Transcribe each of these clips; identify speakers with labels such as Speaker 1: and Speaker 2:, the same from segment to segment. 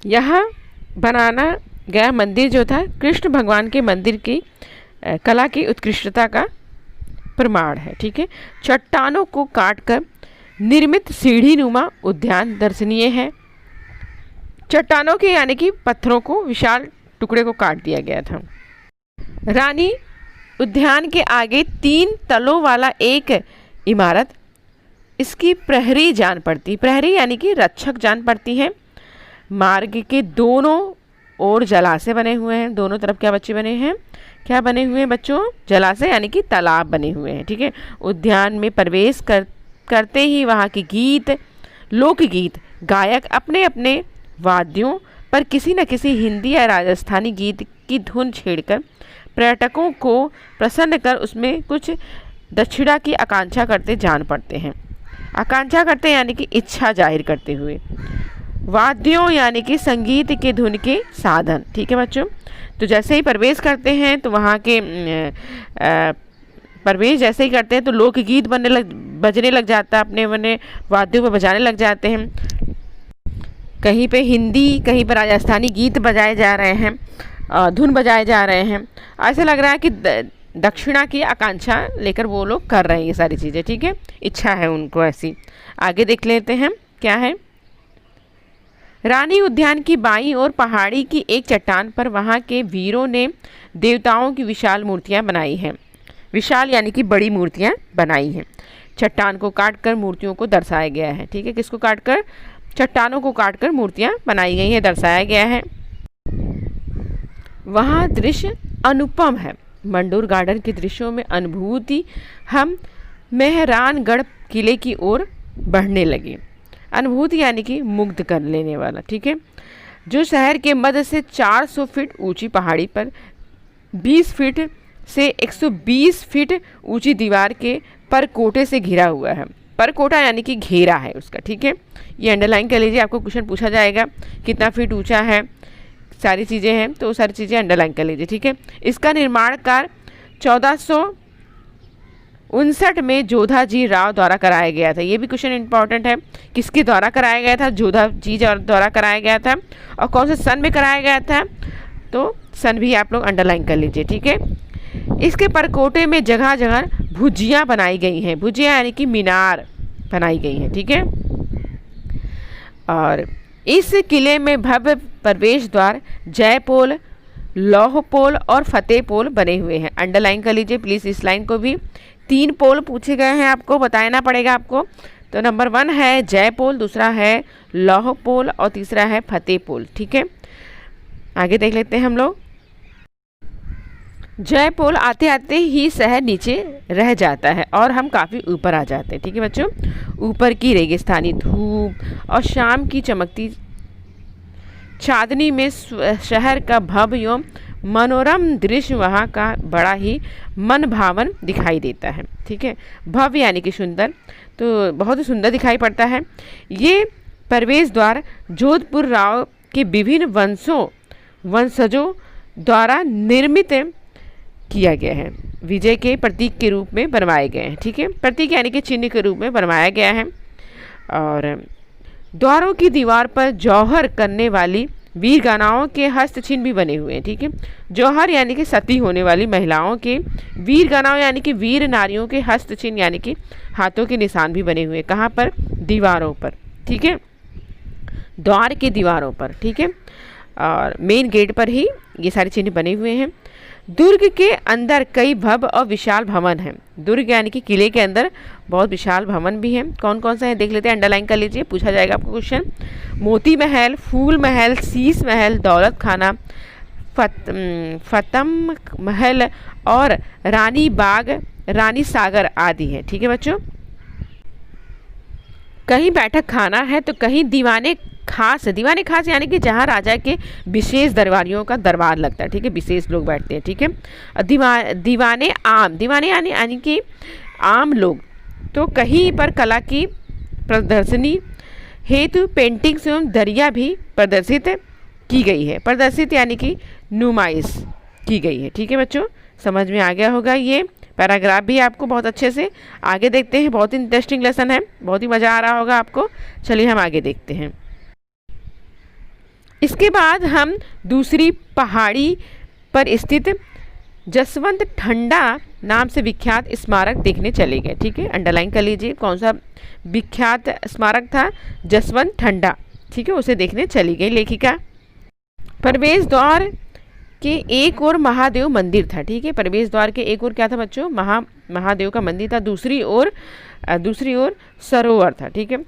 Speaker 1: यहाँ बनाना गया मंदिर जो था कृष्ण भगवान के मंदिर की कला की उत्कृष्टता का प्रमाण है। ठीक है, चट्टानों को काटकर निर्मित सीढ़ी नुमा उद्यान दर्शनीय है। चट्टानों के यानी कि पत्थरों को विशाल टुकड़े को काट दिया गया था। रानी उद्यान के आगे 3 तलों वाला एक इमारत, इसकी प्रहरी जान पड़ती, प्रहरी यानी कि रक्षक जान पड़ती है। मार्ग के दोनों ओर जलाशय बने हुए हैं, दोनों तरफ क्या बच्चे बने हैं, क्या बने हुए हैं बच्चों, जलाशय यानी कि तालाब बने हुए हैं। ठीक है, उद्यान में प्रवेश करते ही वहाँ के गीत, लोकगीत गायक अपने अपने वाद्यों पर किसी न किसी हिंदी या राजस्थानी गीत की धुन छेड़कर पर्यटकों को प्रसन्न कर उसमें कुछ दक्षिणा की आकांक्षा करते जान पड़ते हैं। आकांक्षा करते यानी कि इच्छा जाहिर करते हुए। वाद्यों यानी कि संगीत के धुन के साधन। ठीक है बच्चों, तो जैसे ही प्रवेश करते हैं तो वहाँ के प्रवेश जैसे ही करते हैं तो लोकगीत बजने लग जाता है, अपने अपने वाद्यों पर बजाने लग जाते हैं। कहीं पे हिंदी, कहीं पर राजस्थानी गीत बजाए जा रहे हैं, धुन बजाए जा रहे हैं। ऐसा लग रहा है कि दक्षिणा की आकांक्षा लेकर वो लोग कर रहे हैं ये सारी चीज़ें। ठीक है, इच्छा है उनको ऐसी। आगे देख लेते हैं क्या है। रानी उद्यान की बाईं ओर पहाड़ी की एक चट्टान पर वहाँ के वीरों ने देवताओं की विशाल मूर्तियाँ बनाई हैं। विशाल यानी कि बड़ी मूर्तियाँ बनाई हैं। चट्टान को काटकर मूर्तियों को दर्शाया गया है। ठीक है, किसको काटकर, चट्टानों को काटकर मूर्तियाँ बनाई गई हैं, दर्शाया गया है। वहाँ दृश्य अनुपम है। मंडोर गार्डन के दृश्यों में अनुभूति हम मेहरानगढ़ किले की ओर बढ़ने लगे। अनुभूति यानी कि मुग्ध कर लेने वाला। ठीक है, जो शहर के मध्य से 400 फीट ऊंची पहाड़ी पर 20 फीट से 120 फीट ऊंची दीवार के परकोटे से घिरा हुआ है। परकोटा यानी कि घेरा है उसका। ठीक है, ये अंडरलाइन कर लीजिए, आपको क्वेश्चन पूछा जाएगा कितना फीट ऊंचा है, सारी चीज़ें हैं तो सारी चीज़ें अंडरलाइन कर लीजिए। ठीक है, इसका निर्माण कार्य 1459 में जोधाजी राव द्वारा कराया गया था। ये भी क्वेश्चन इंपॉर्टेंट है, किसके द्वारा कराया गया था, जोधाजी द्वारा कराया गया था। और कौन से सन में कराया गया था, तो सन भी आप लोग अंडरलाइन कर लीजिए। ठीक है, इसके परकोटे में जगह जगह भुजियाँ बनाई गई हैं। भुजियाँ यानी कि मीनार बनाई गई हैं। ठीक है, और इस किले में भव्य प्रवेश द्वार, जयपोल, लौह पोल और फतेह पोल बने हुए हैं। अंडरलाइन कर लीजिए प्लीज़ इस लाइन को भी। 3 पोल पूछे गए हैं, आपको बताना पड़ेगा आपको। तो नंबर 1 है जयपोल, दूसरा है लौह पोल और तीसरा है फतेह पोल। ठीक है, आगे देख लेते हैं हम लोग। जयपोल आते आते ही शहर नीचे रह जाता है और हम काफ़ी ऊपर आ जाते हैं। ठीक है बच्चों, ऊपर की रेगिस्तानी धूप और शाम की चमकती चांदनी में शहर का भव्य एवं मनोरम दृश्य वहाँ का बड़ा ही मन भावन दिखाई देता है। ठीक है, भव्य यानी कि सुंदर, तो बहुत ही सुंदर दिखाई पड़ता है। ये प्रवेश द्वार जोधपुर राव के विभिन्न वंशजों द्वारा निर्मित किया गया है। विजय के प्रतीक के रूप में बनवाए गए हैं। ठीक है, प्रतीक यानी कि चिन्ह के रूप में बनवाया गया है। और द्वारों की दीवार पर जौहर करने वाली वीरगानाओं के हस्तचिन्ह भी बने हुए हैं। ठीक है, जौहर यानी कि सती होने वाली महिलाओं के, वीरगानाओं यानी कि वीर नारियों के हस्तचिन्ह यानी कि हाथों के निशान भी बने हुए हैं। कहाँ पर, दीवारों पर। ठीक है, द्वार की दीवारों पर। ठीक है, और मेन गेट पर ही ये सारे चिन्ह बने हुए हैं। दुर्ग के अंदर कई भव्य और विशाल भवन हैं। दुर्ग यानी कि किले के अंदर बहुत विशाल भवन भी हैं। कौन कौन सा है देख लेते हैं, अंडरलाइन कर लीजिए, पूछा जाएगा आपको क्वेश्चन। मोती महल, फूल महल, शीश महल, दौलत खाना, फतम महल और रानी बाग, रानी सागर आदि है। ठीक है बच्चों, कहीं बैठक खाना है तो कहीं दीवाने खास है। दीवाने खास यानी कि जहाँ राजा के विशेष दरबारियों का दरबार लगता है। ठीक है, विशेष लोग बैठते हैं। ठीक है, दीवाने आम, दीवाने यानी कि आम लोग, तो कहीं पर कला की प्रदर्शनी हेतु पेंटिंग्स एवं दरिया भी प्रदर्शित की गई है। प्रदर्शित यानी कि नुमाइश की गई है। ठीक है बच्चों, समझ में आ गया होगा ये पैराग्राफ भी आपको बहुत अच्छे से। आगे देखते हैं, बहुत ही इंटरेस्टिंग लेसन है, बहुत ही मज़ा आ रहा होगा आपको। चलिए हम आगे देखते हैं। इसके बाद हम दूसरी पहाड़ी पर स्थित जसवंत ठंडा नाम से विख्यात स्मारक देखने चले गए। ठीक है, अंडरलाइन कर लीजिए कौन सा विख्यात स्मारक था, जसवंत ठंडा। ठीक है, उसे देखने चली गई लेखिका। प्रवेश द्वार के एक ओर महादेव मंदिर था। ठीक है, प्रवेश द्वार के एक ओर क्या था बच्चों, महादेव का मंदिर था, दूसरी ओर सरोवर था। ठीक है,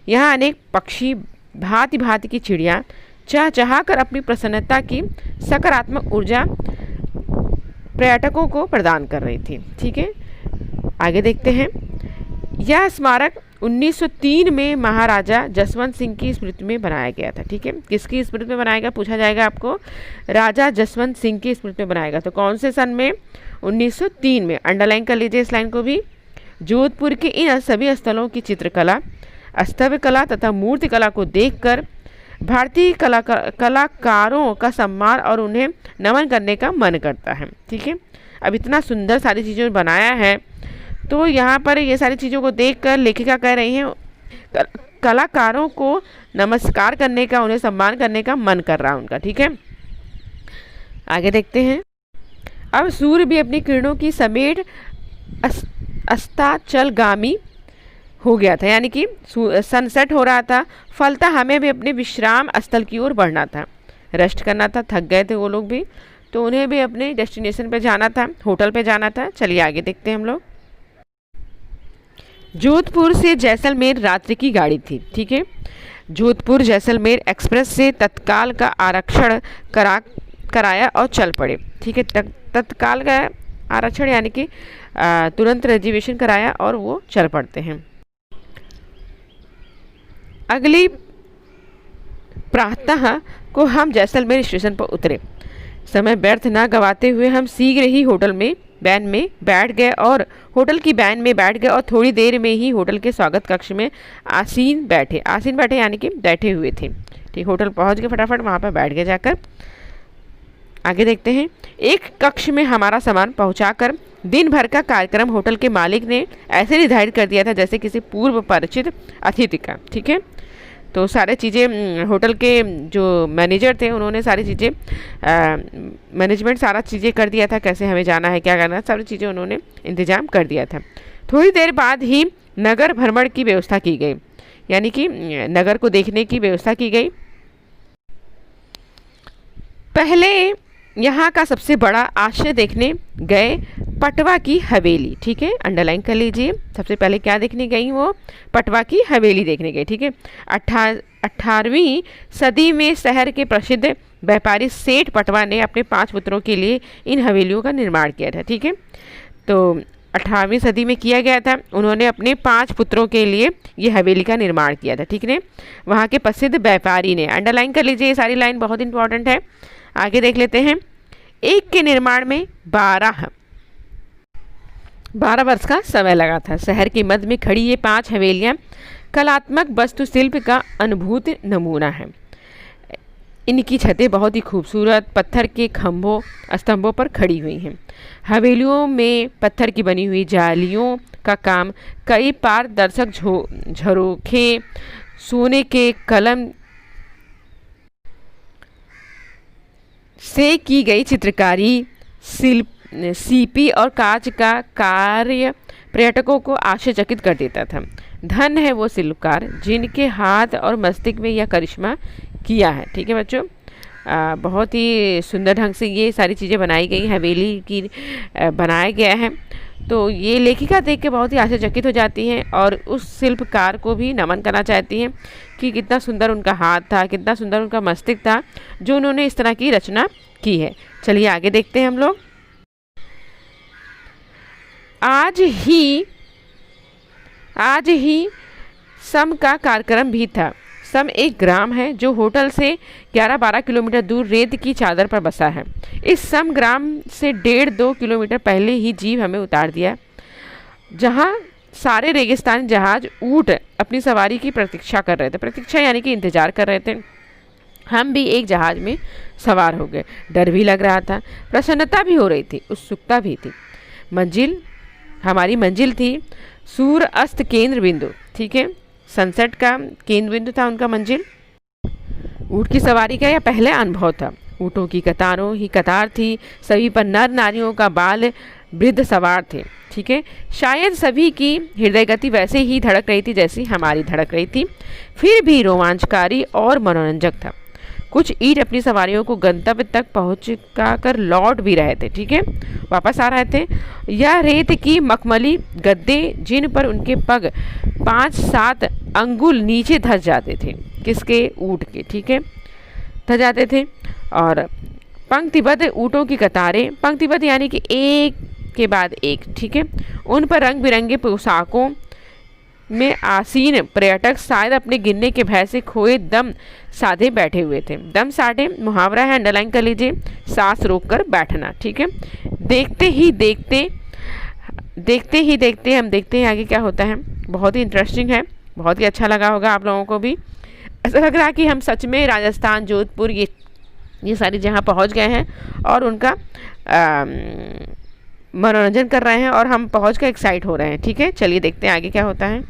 Speaker 1: यहाँ अनेक पक्षी, भांति भांति की चिड़िया चहचहा कर अपनी प्रसन्नता की सकारात्मक ऊर्जा पर्यटकों को प्रदान कर रही थी। ठीक है, आगे देखते हैं। यह स्मारक 1903 में महाराजा जसवंत सिंह की स्मृति में बनाया गया था। ठीक है, किसकी स्मृति में बनाया गया पूछा जाएगा आपको, राजा जसवंत सिंह की स्मृति में बनाया गया। तो कौन से सन में, 1903 में। अंडरलाइन कर लीजिए इस लाइन को भी। जोधपुर के इन सभी स्थलों की चित्रकला, स्तव्य कला तथा मूर्ति कला को देखकर भारतीय कलाकारों का सम्मान और उन्हें नमन करने का मन करता है। ठीक है, अब इतना सुंदर सारी चीज़ों बनाया है, तो यहाँ पर ये सारी चीज़ों को देखकर लेखिका कह रही हैं कलाकारों को नमस्कार करने का, उन्हें सम्मान करने का मन कर रहा है उनका। ठीक है, आगे देखते हैं। अब सूर्य भी अपनी किरणों की समेट अस्ताचलगामी हो गया था, यानी कि सनसेट हो रहा था। फलतः हमें भी अपने विश्राम स्थल की ओर बढ़ना था, रेस्ट करना था, थक गए थे वो लोग भी, तो उन्हें भी अपने डेस्टिनेशन पे जाना था, होटल पे जाना था। चलिए आगे देखते हैं हम लोग। जोधपुर से जैसलमेर रात्रि की गाड़ी थी। ठीक है, जोधपुर जैसलमेर एक्सप्रेस से तत्काल का आरक्षण कराया और चल पड़े। ठीक है, तत्काल का आरक्षण यानी कि तुरंत रिजर्वेशन कराया और वो चल पड़ते हैं। अगली प्रातः को हम जैसलमेर स्टेशन पर उतरे। समय व्यर्थ न गवाते हुए हम शीघ्र ही होटल की वैन में बैठ गए और थोड़ी देर में ही होटल के स्वागत कक्ष में आसीन बैठे यानी कि बैठे हुए थे। ठीक, होटल पहुंच गए, फटाफट वहां पर बैठ गए जाकर। आगे देखते हैं। एक कक्ष में हमारा सामान पहुंचाकर दिन भर का कार्यक्रम होटल के मालिक ने ऐसे निर्धारित कर दिया था जैसे किसी पूर्व परिचित अतिथि का। ठीक है, तो सारे चीज़ें होटल के जो मैनेजर थे उन्होंने सारी चीज़ें मैनेजमेंट सारा चीज़ें कर दिया था, कैसे हमें जाना है, क्या करना है, सारी चीज़ें उन्होंने इंतजाम कर दिया था। थोड़ी देर बाद ही नगर भ्रमण की व्यवस्था की गई, यानी कि नगर को देखने की व्यवस्था की गई। पहले यहाँ का सबसे बड़ा आश्चर्य देखने गए पटवा की हवेली। ठीक है, अंडरलाइन कर लीजिए। सबसे पहले क्या देखने गई, वो पटवा की हवेली देखने गई। ठीक है, 18वीं सदी में शहर के प्रसिद्ध व्यापारी सेठ पटवा ने अपने 5 पुत्रों के लिए इन हवेलियों का निर्माण किया था। ठीक है, तो 18वीं सदी में किया गया था, उन्होंने अपने 5 पुत्रों के लिए ये हवेली का निर्माण किया था। ठीक है, वहाँ के प्रसिद्ध व्यापारी ने, अंडरलाइन कर लीजिए, ये सारी लाइन बहुत इंपॉर्टेंट है। आगे देख लेते हैं। एक के निर्माण में 12 वर्ष का समय लगा था। शहर के मध्य में खड़ी ये 5 हवेलियां कलात्मक वास्तुशिल्प का अनुभूत नमूना है। इनकी छतें बहुत ही खूबसूरत पत्थर के स्तंभों पर खड़ी हुई हैं। हवेलियों में पत्थर की बनी हुई जालियों का काम, कई पारदर्शक झरोखे, सोने के कलम से की गई चित्रकारी, सीपी और कांच का कार्य पर्यटकों को आश्चर्यचकित कर देता था। धन है वो शिल्पकार जिनके हाथ और मस्तिष्क में यह करिश्मा किया है। ठीक है बच्चों, बहुत ही सुंदर ढंग से ये सारी चीज़ें बनाई गई, हवेली की बनाया गया है। तो ये लेखिका देख के बहुत ही आश्चर्यचकित हो जाती हैं और उस शिल्पकार को भी नमन करना चाहती हैं कि कितना सुंदर उनका हाथ था, कितना सुंदर उनका मस्तिष्क था जो उन्होंने इस तरह की रचना की है। चलिए आगे देखते हैं हम लोग। आज ही सम का कार्यक्रम भी था। सम एक ग्राम है जो होटल से 11-12 किलोमीटर दूर रेत की चादर पर बसा है। इस सम ग्राम से 1.5-2 किलोमीटर पहले ही जीव हमें उतार दिया, जहाँ सारे रेगिस्तानी जहाज ऊँट अपनी सवारी की प्रतीक्षा कर रहे थे। प्रतीक्षा यानी कि इंतजार कर रहे थे। हम भी एक जहाज में सवार हो गए। डर भी लग रहा था, प्रसन्नता भी हो रही थी, उत्सुकता भी थी। हमारी मंजिल थी सूर्य अस्त केंद्र बिंदु। ठीक है, सनसेट का केंद्र बिंदु था उनका मंजिल। ऊँट की सवारी का यह पहला अनुभव था। ऊँटों की कतारों ही कतार थी, सभी पर नर नारियों का बाल वृद्ध सवार थे। ठीक है, शायद सभी की हृदय गति वैसे ही धड़क रही थी जैसी हमारी धड़क रही थी, फिर भी रोमांचकारी और मनोरंजक था। कुछ ईंट अपनी सवारियों को गंतव्य तक पहुंचा कर लौट भी रहे थे। ठीक है, वापस आ रहे थे। यह रेत की मखमली गद्दे जिन पर उनके पग 5-7 अंगुल नीचे धंस जाते थे, किसके? ऊँट के। ठीक है, धंस जाते थे। और पंक्तिबद्ध ऊँटों की कतारें, पंक्तिबद्ध यानी कि एक के बाद एक। ठीक है, उन पर रंग बिरंगे पोशाकों में आसीन पर्यटक शायद अपने गिरने के भय से खोए दम साधे बैठे हुए थे। दम साधे मुहावरा है, अंडरलाइन कर लीजिए, सांस रोककर बैठना। ठीक है, देखते ही देखते हम देखते हैं आगे क्या होता है। बहुत ही इंटरेस्टिंग है, बहुत ही अच्छा लगा होगा आप लोगों को भी। ऐसा लग रहा है कि हम सच में राजस्थान, जोधपुर, ये सारी जगह पहुंच गए हैं और उनका मनोरंजन कर रहे हैं और हम पहुंच कर एक्साइट हो रहे हैं। ठीक है, चलिए देखते हैं आगे क्या होता है।